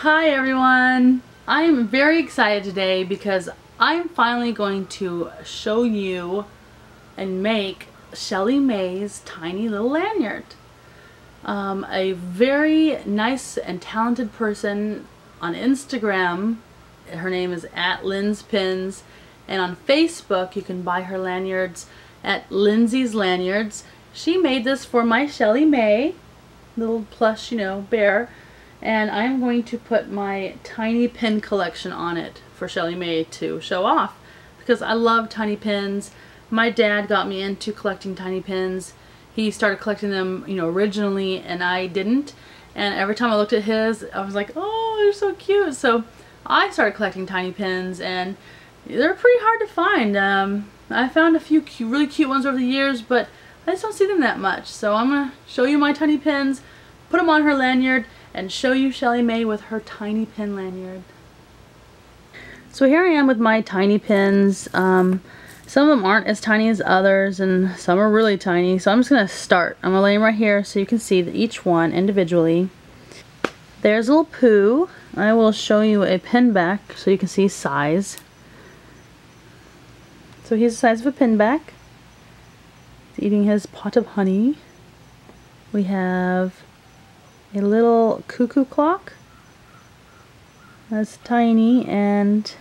Hi everyone! I am very excited today because I'm finally going to show you and make Shellie May's tiny little lanyard. A very nice and talented person on Instagram, her name is @LindsPins, and on Facebook you can buy her lanyards at Lindsay's Lanyards. She made this for my Shellie May, little plush, bear. And I'm going to put my tiny pin collection on it for Shellie May to show off because I love tiny pins. My dad got me into collecting tiny pins. He started collecting them, originally, and I didn't. And every time I looked at his, I was like, oh, they're so cute. So I started collecting tiny pins, and they're pretty hard to find. I found a few really cute ones over the years, but I just don't see them that much. So I'm going to show you my tiny pins, put them on her lanyard, and show you Shellie May with her tiny pin lanyard. So here I am with my tiny pins. Some of them aren't as tiny as others, and some are really tiny. So I'm just going to start. I'm going to lay them right here so you can see each one individually. There's a little Pooh. I will show you a pin back so you can see size. So here's the size of a pin back. He's eating his pot of honey. We have a little cuckoo clock. That's tiny, and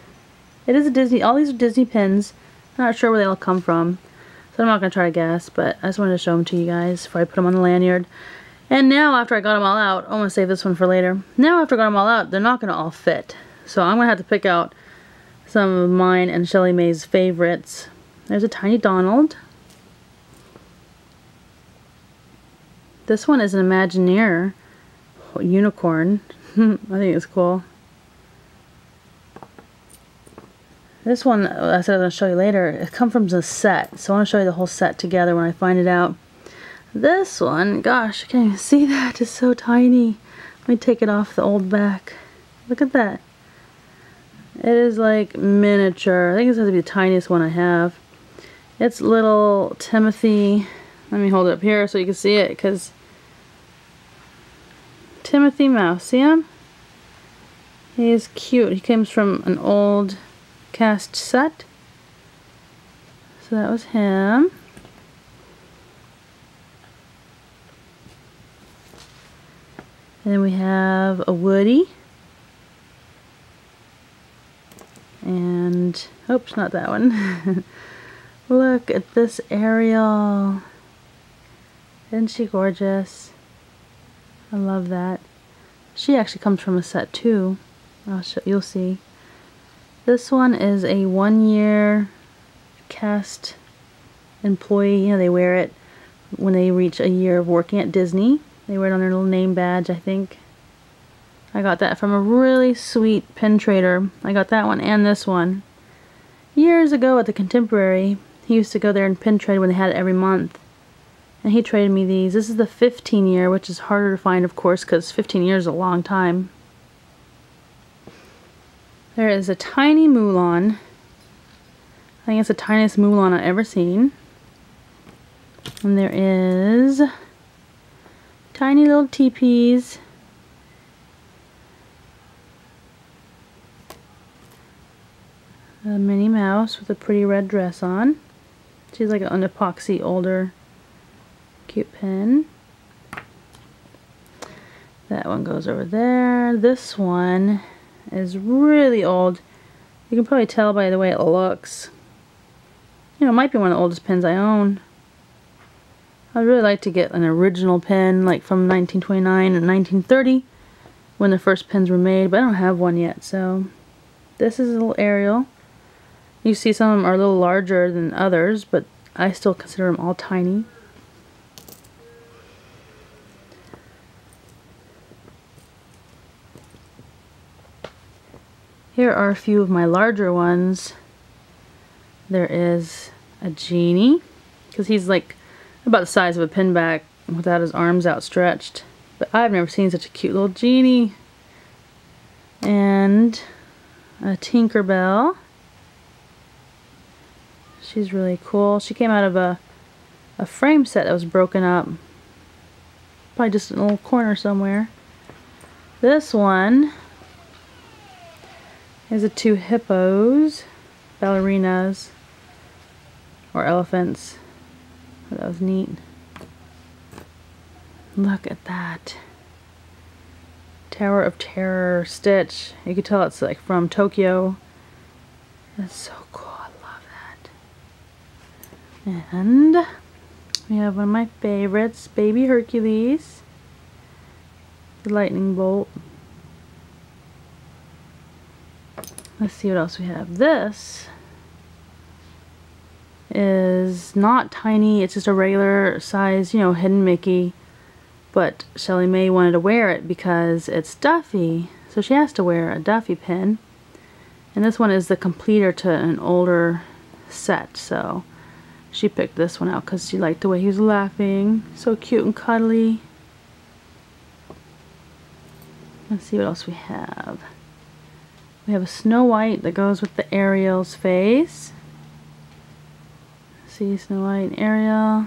it is a Disney. All these are Disney pins. I'm not sure where they all come from, so I'm not going to try to guess, but I just wanted to show them to you guys before I put them on the lanyard. And now after I got them all out, I'm going to save this one for later. Now after I got them all out, they're not going to all fit. So I'm going to have to pick out some of mine and Shellie May's favorites. There's a tiny Donald. This one is an Imagineer unicorn. I think it's cool. This one, I said I was going to show you later, it comes from the set, so I want to show you the whole set together when I find it out. This one, gosh, I can't even see that, it's so tiny. Let me take it off the old back. Look at that. It is like miniature. I think this has to be the tiniest one I have. It's little Timothy. Let me hold it up here so you can see it, because Timothy Mouse, see him? He is cute. He comes from an old cast set. So that was him. And then we have a Woody. And, oops, not that one. Look at this Ariel. Isn't she gorgeous? I love that. She actually comes from a set too. You'll see. This one is a 1-year cast employee. They wear it when they reach a year of working at Disney. They wear it on their little name badge, I think. I got that from a really sweet pin trader. I got that one and this one years ago at the Contemporary. He used to go there and pin trade when they had it every month. And he traded me these. This is the 15-year, which is harder to find, of course, because 15 years is a long time. There is a tiny Mulan. I think it's the tiniest Mulan I've ever seen. And there is tiny little teepees. A Minnie Mouse with a pretty red dress on. She's like an epoxy older cute pin. That one goes over there. This one is really old. You can probably tell by the way it looks. It might be one of the oldest pins I own. I'd really like to get an original pin, like from 1929 and 1930, when the first pins were made, but I don't have one yet. So this is a little Ariel. You see some of them are a little larger than others, but I still consider them all tiny. Here are a few of my larger ones. There is a genie, because he's like about the size of a pin back without his arms outstretched. But I've never seen such a cute little genie. And a Tinkerbell. She's really cool. She came out of a frame set that was broken up. Probably just in a little corner somewhere. This one Here's the two hippos, ballerinas, or elephants. Oh, that was neat. Look at that. Tower of Terror stitch. You can tell it's like from Tokyo. That's so cool. I love that. And we have one of my favorites, Baby Hercules. The lightning bolt. Let's see what else we have. This is not tiny. It's just a regular size, you know, hidden Mickey. But Shellie Mae wanted to wear it because it's Duffy. So she has to wear a Duffy pin. And this one is the completer to an older set. So she picked this one out because she liked the way he was laughing. So cute and cuddly. Let's see what else we have. We have a Snow White that goes with the Ariel's face. See Snow White and Ariel.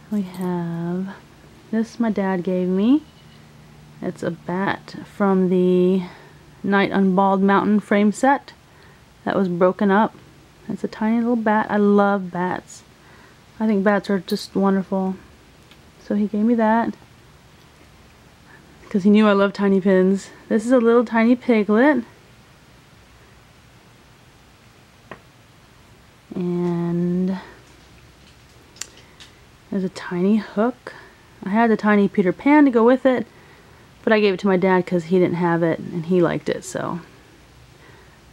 We have this my dad gave me. It's a bat from the Night on Bald Mountain frame set that was broken up. It's a tiny little bat. I love bats. I think bats are just wonderful. So he gave me that because he knew I love tiny pins. This is a little tiny piglet. And there's a tiny hook. I had the tiny Peter Pan to go with it, but I gave it to my dad because he didn't have it and he liked it, so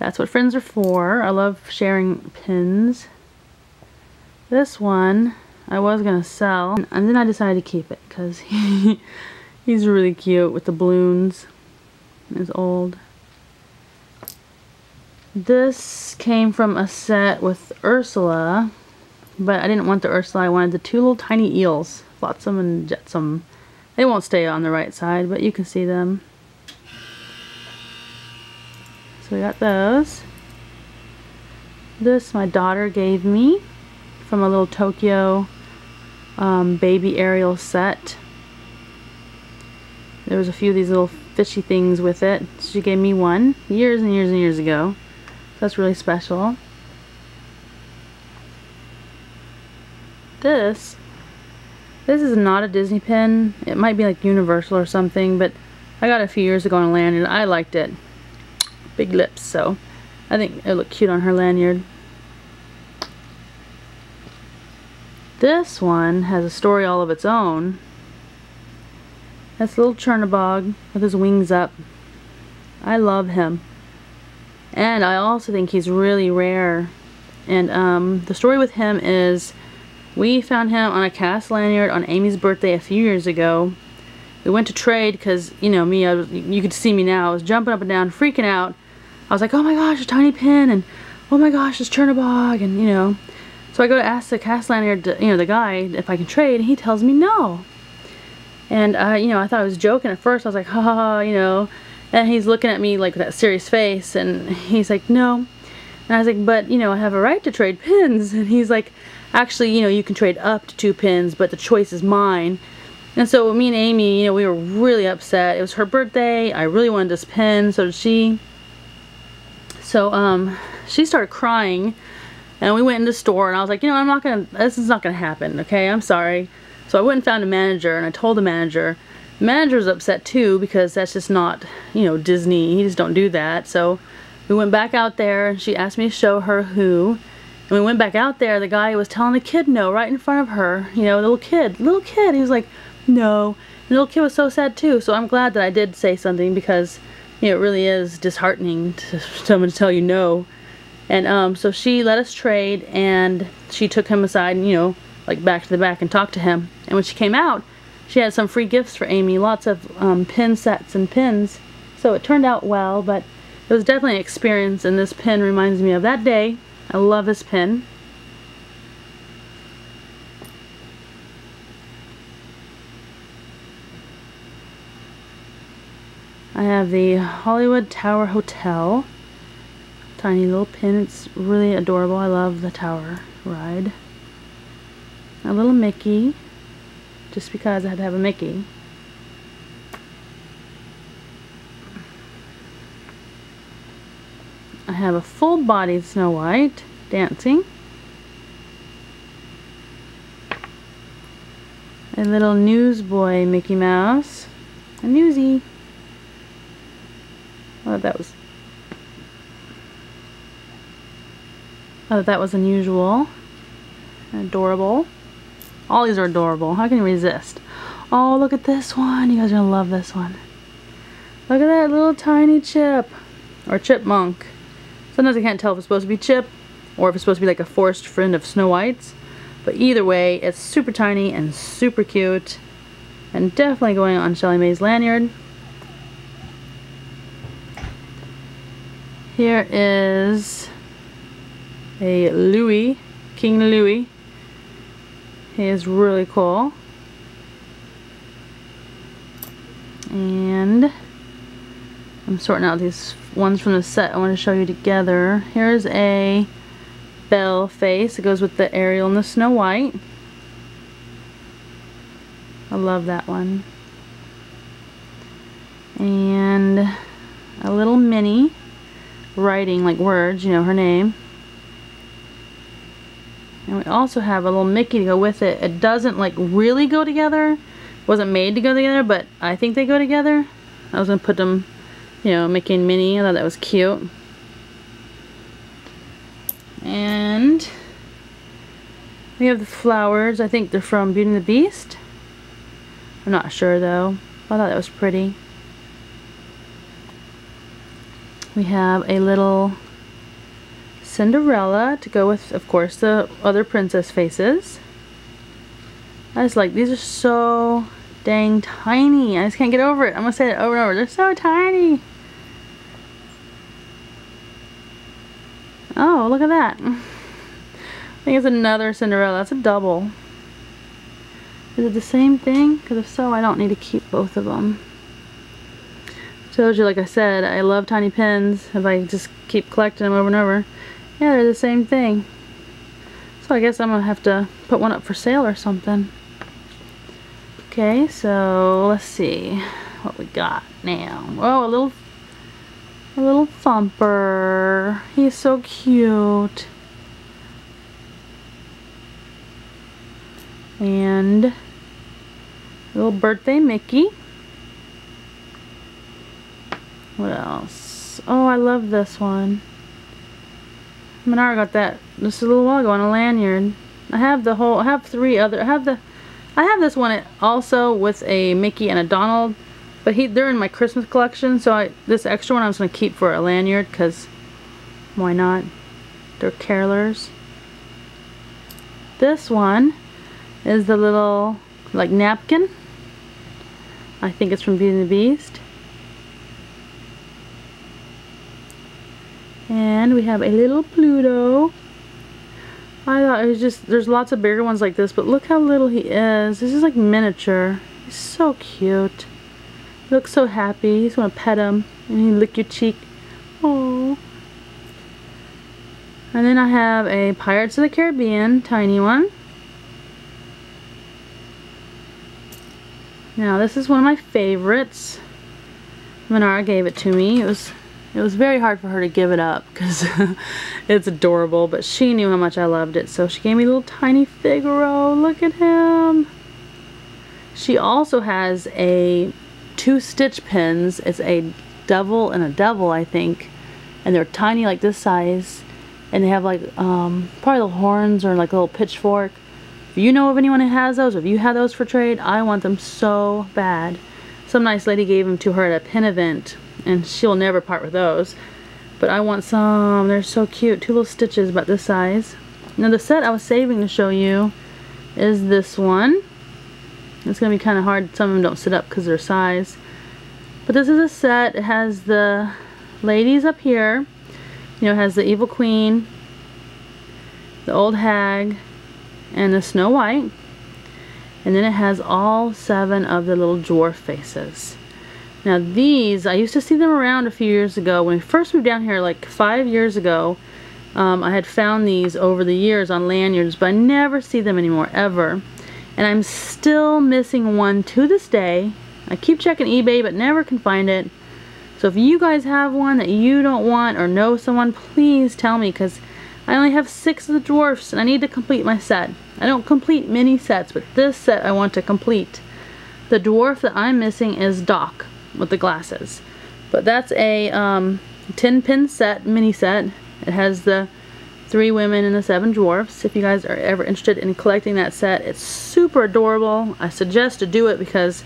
that's what friends are for. I love sharing pins. This one I was gonna sell, and then I decided to keep it because he's really cute with the balloons. It's old. This came from a set with Ursula, but I didn't want the Ursula. I wanted the two little tiny eels, Flotsam and Jetsam. They won't stay on the right side, but you can see them. So we got those. This my daughter gave me from a little Tokyo baby Ariel set. There was a few of these little fishy things with it. She gave me one years and years and years ago. That's really special. This is not a Disney pin. It might be like Universal or something, but I got it a few years ago on a lanyard. I liked it. Big lips, so I think it looked cute on her lanyard. This one has a story all of its own. That's little Chernabog with his wings up. I love him. And I also think he's really rare. And the story with him is we found him on a cast lanyard on Amy's birthday a few years ago. We went to trade because, you know, me, you could see me now. I was jumping up and down, freaking out. I was like, oh my gosh, a tiny pin, and oh my gosh, it's Chernabog, and you know. So I go to ask the cast lanyard, you know, the guy, if I can trade, and he tells me no. And, you know, I thought I was joking at first. I was like, ha ha ha, you know. And he's looking at me like with that serious face, and he's like, no. And I was like, but, you know, I have a right to trade pins. And he's like, actually, you know, you can trade up to 2 pins, but the choice is mine. And so me and Amy, you know, we were really upset. It was her birthday. I really wanted this pin, so did she. So, she started crying, and we went in the store, and I was like, you know, this is not gonna happen, okay? I'm sorry. So I went and found a manager, and I told the manager. The manager was upset too, because that's just not, you know, Disney. He just don't do that. So we went back out there, and she asked me to show her who. And we went back out there, the guy was telling the kid no right in front of her. You know, the little kid. He was like, no. And the little kid was so sad too. So I'm glad that I did say something, because, you know, it really is disheartening to someone to tell you no. And so she let us trade, and she took him aside and, you know, like back to the back and talked to him. And when she came out, she had some free gifts for Amy, lots of pin sets and pins. So it turned out well, but it was definitely an experience, and this pin reminds me of that day. I love this pin. I have the Hollywood Tower Hotel. Tiny little pin. It's really adorable. I love the tower ride. A little Mickey, just because I had to have a Mickey. have a full-bodied Snow White dancing. A little newsboy Mickey Mouse. A newsie. Oh, that was unusual. Adorable. All these are adorable. How can you resist? Oh, look at this one. You guys are gonna love this one. Look at that little tiny chip. Or chipmunk. Sometimes I can't tell if it's supposed to be Chip or if it's supposed to be like a forest friend of Snow White's. But either way, it's super tiny and super cute. And definitely going on Shellie Mae's lanyard. Here is a Louis, King Louis. He is really cool. And I'm sorting out these ones from the set I want to show you together. Here's a Belle face. It goes with the Ariel and the Snow White. I love that one. And a little Minnie writing like words, you know, her name. And we also have a little Mickey to go with it. It doesn't like really go together. It wasn't made to go together, but I think they go together. I was gonna put them, you know, Mickey and Minnie. I thought that was cute. And we have the flowers. I think they're from Beauty and the Beast. I'm not sure though. I thought that was pretty. We have a little Cinderella to go with, of course, the other princess faces. I just like, these are so dang tiny. I just can't get over it. I'm gonna say it over and over. They're so tiny. Oh, look at that. I think it's another Cinderella. That's a double. Is it the same thing? Because if so, I don't need to keep both of them. Shows you, like I said, I love tiny pins. If I just keep collecting them over and over. Yeah, they're the same thing. So I guess I'm going to have to put one up for sale or something. Okay, so let's see what we got now. Oh, a little Thumper. He's so cute. And a little birthday Mickey. What else? Oh, I love this one. Lanyard got that just a little while ago on a lanyard. I have three other. I have this one also with a Mickey and a Donald, but they're in my Christmas collection. So this extra one I was gonna keep for a lanyard because why not? They're carolers. This one is the little like napkin. I think it's from Beauty and the Beast. And we have a little Pluto. I thought it was just, there's lots of bigger ones like this, but look how little he is. This is like miniature. He's so cute. He looks so happy. You just want to pet him and he lick your cheek. Oh. And then I have a Pirates of the Caribbean tiny one. Now this is one of my favorites. Lanyard gave it to me. It was very hard for her to give it up because it's adorable, but she knew how much I loved it, so she gave me a little tiny Figaro. Look at him. She also has two stitch pins. It's a devil and a devil, I think, and they're tiny like this size, and they have like probably little horns or like a little pitchfork. If you know of anyone who has those, or if you have those for trade, I want them so bad. Some nice lady gave them to her at a pin event, and she'll never part with those. But I want some. They're so cute. Two little stitches about this size. Now the set I was saving to show you is this one. It's going to be kind of hard. Some of them don't sit up because of their size. But this is a set. It has the ladies up here. You know, it has the Evil Queen, the Old Hag, and the Snow White. And then it has all 7 of the little dwarf faces. Now these, I used to see them around a few years ago. When we first moved down here like 5 years ago, I had found these over the years on lanyards, but I never see them anymore, ever. And I'm still missing one to this day. I keep checking eBay, but never can find it. So if you guys have one that you don't want or know someone, please tell me, because I only have 6 of the dwarfs and I need to complete my set. I don't complete mini sets, but this set I want to complete. The dwarf that I'm missing is Doc with the glasses. But that's a 10-pin set, mini set. It has the 3 women and the 7 dwarfs. If you guys are ever interested in collecting that set, it's super adorable. I suggest to do it because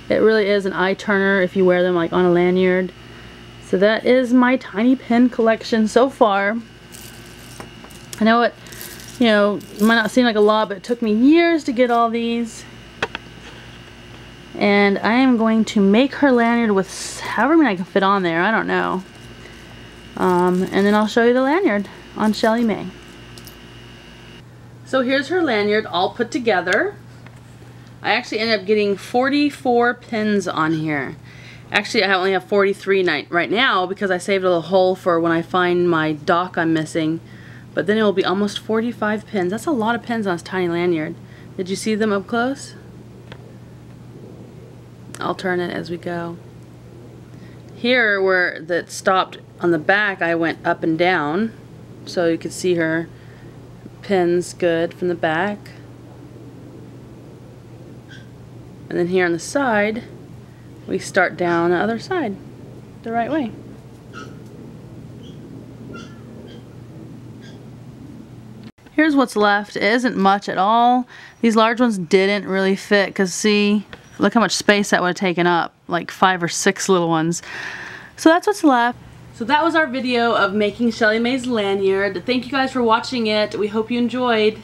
it really is an eye turner if you wear them like on a lanyard. So that is my tiny pin collection so far. I know it, you know, might not seem like a lot, but it took me years to get all these. And I am going to make her lanyard with however many I can fit on there. I don't know. And then I'll show you the lanyard on Shellie May. So here's her lanyard all put together. I actually ended up getting 44 pins on here. Actually, I only have 43 right now because I saved a little hole for when I find my Doc I'm missing. But then it will be almost 45 pins. That's a lot of pins on this tiny lanyard. Did you see them up close? I'll turn it as we go. Here where that stopped on the back, I went up and down so you could see her pins good from the back. And then here on the side, we start down the other side the right way. Here's what's left. It isn't much at all. These large ones didn't really fit because see, look how much space that would have taken up, like 5 or 6 little ones. So that's what's left. So that was our video of making Shellie May's lanyard. Thank you guys for watching it. We hope you enjoyed.